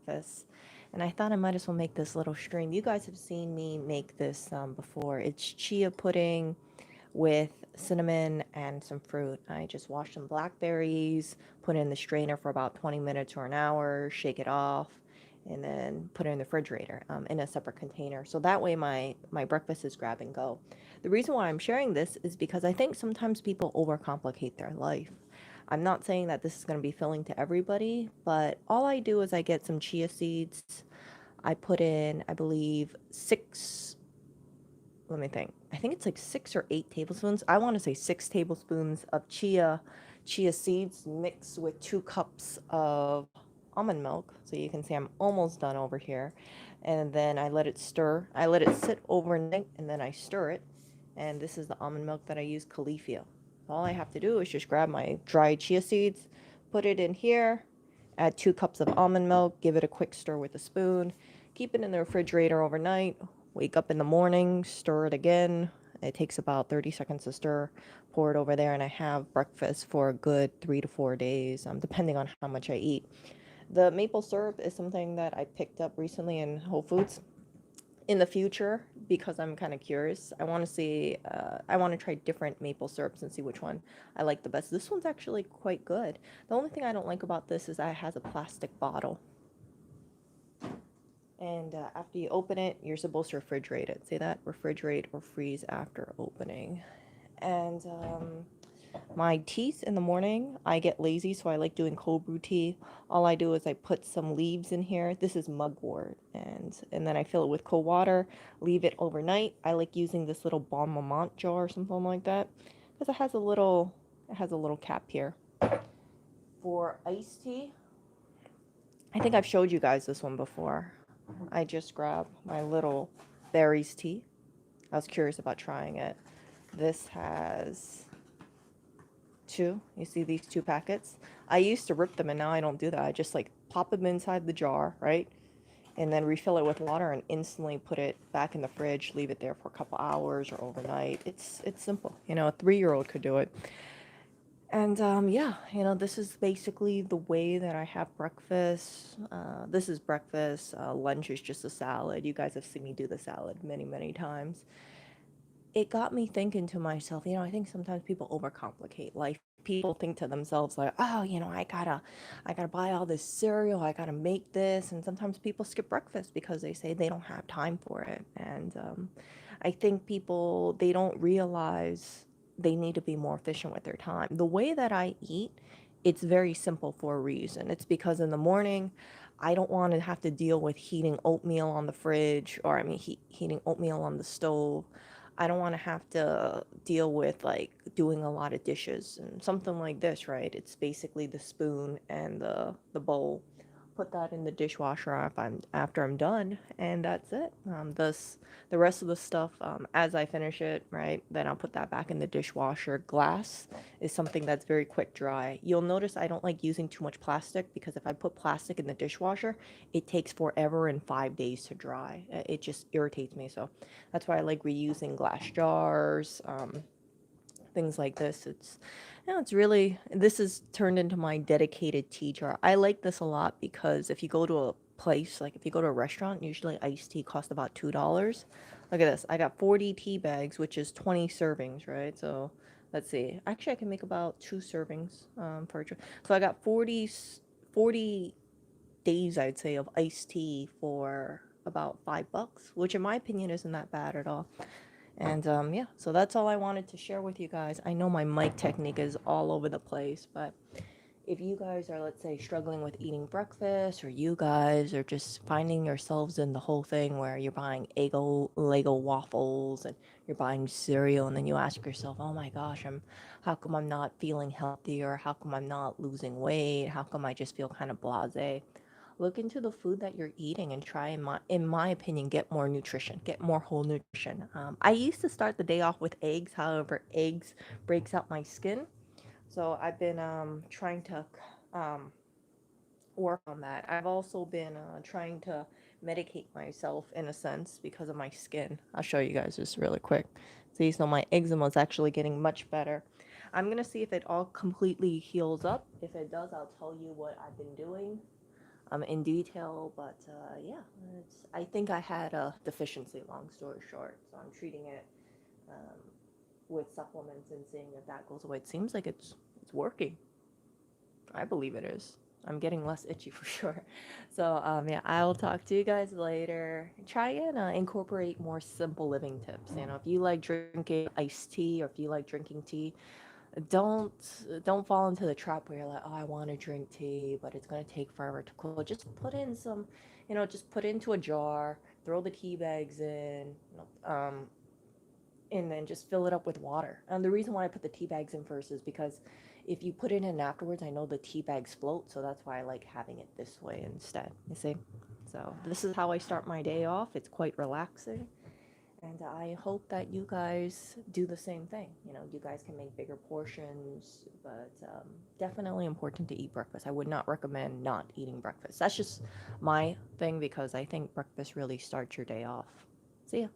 breakfast, and I thought I might as well make this little stream. You guys have seen me make this before. It's chia pudding with cinnamon and some fruit. I just wash some blackberries, put it in the strainer for about 20 minutes or an hour, shake it off, and then put it in the refrigerator in a separate container. So that way my breakfast is grab and go. The reason why I'm sharing this is because I think sometimes people overcomplicate their life. I'm not saying that this is going to be filling to everybody, but all I do is I get some chia seeds. I put in, I believe, let me think. I think it's like 6 or 8 tablespoons. I want to say 6 tablespoons of chia seeds mixed with 2 cups of almond milk. So you can see I'm almost done over here. And then I let it stir. I let it sit overnight and then I stir it. And this is the almond milk that I use, Califia. All I have to do is just grab my dried chia seeds, put it in here, add 2 cups of almond milk, give it a quick stir with a spoon, keep it in the refrigerator overnight, wake up in the morning, stir it again. It takes about 30 seconds to stir, pour it over there, and I have breakfast for a good 3 to 4 days, depending on how much I eat. The maple syrup is something that I picked up recently in Whole Foods. In the future, because I'm kind of curious, I want to see, I want to try different maple syrups and see which one I like the best. This one's actually quite good. The only thing I don't like about this is that it has a plastic bottle. And after you open it, you're supposed to refrigerate it. Say that, refrigerate or freeze after opening. And my teas in the morning, I get lazy, so I like doing cold brew tea. All I do is I put some leaves in here. This is mugwort, and then I fill it with cold water, leave it overnight. I like using this little Bon Mont jar or something like that because it has a little cap here. For iced tea, I think I've showed you guys this one before. I just grabbed my little berries tea. I was curious about trying it. This has two. You see these 2 packets? I used to rip them and now I don't do that. I just like pop them inside the jar, right? And then refill it with water and instantly put it back in the fridge, leave it there for a couple hours or overnight. It's simple. You know, a 3-year-old could do it. And yeah, this is basically the way that I have breakfast. This is breakfast. Lunch is just a salad. You guys have seen me do the salad many, many times. It got me thinking to myself, I think sometimes people overcomplicate life. People think to themselves like, oh, I gotta buy all this cereal. I gotta make this. And sometimes people skip breakfast because they say they don't have time for it. And I think people, they don't realize they need to be more efficient with their time. The way that I eat, it's very simple for a reason. It's because in the morning, I don't want to have to deal with heating oatmeal on the fridge, or I mean, heating oatmeal on the stove. I don't want to have to deal with like doing a lot of dishes and something like this, right? It's basically the spoon and the bowl. Put that in the dishwasher after I'm done, and that's it. The rest of the stuff, as I finish it, right, then I'll put that back in the dishwasher. Glass is something that's very quick dry. You'll notice I don't like using too much plastic because if I put plastic in the dishwasher, it takes forever and 5 days to dry. It just irritates me. So that's why I like reusing glass jars, things like this. It's really, this is turned into my dedicated tea jar. I like this a lot because if you go to a place, like if you go to a restaurant, usually iced tea costs about $2. Look at this. I got 40 tea bags, which is 20 servings, right? So let's see. Actually, I can make about 2 servings per jar. So I got 40 days, I'd say, of iced tea for about $5, which in my opinion isn't that bad at all. And yeah, so that's all I wanted to share with you guys. I know my mic technique is all over the place, but if you guys are, let's say, struggling with eating breakfast, or you guys are just finding yourselves in the whole thing where you're buying Lego waffles and you're buying cereal, and then you ask yourself, oh my gosh, how come I'm not feeling healthier? How come I'm not losing weight? How come I just feel kind of blasé? Look into the food that you're eating and try, in my opinion, get more nutrition, get more whole nutrition. I used to start the day off with eggs. However, eggs breaks out my skin, so I've been trying to um, work on that. I've also been trying to medicate myself in a sense because of my skin. I'll show you guys this really quick. See, so my eczema is actually getting much better. I'm gonna see if it all completely heals up. If it does, I'll tell you what I've been doing. in detail, but yeah, I think I had a deficiency, long story short, so I'm treating it um, with supplements and seeing if that goes away. It seems like it's working. I believe it is. I'm getting less itchy for sure. So yeah, I'll talk to you guys later. Try and incorporate more simple living tips. You know, if you like drinking iced tea or if you like drinking tea, don't don't fall into the trap where you're like, oh, I want to drink tea, but it's gonna take forever to cool. Just put in some, just put it into a jar, throw the tea bags in, and then just fill it up with water. And the reason why I put the tea bags in first is because if you put it in afterwards, I know the tea bags float, so that's why I like having it this way instead. You see? So this is how I start my day off. It's quite relaxing. And I hope that you guys do the same thing. You know, you guys can make bigger portions, but definitely important to eat breakfast. I would not recommend not eating breakfast. That's just my thing because I think breakfast really starts your day off. See ya.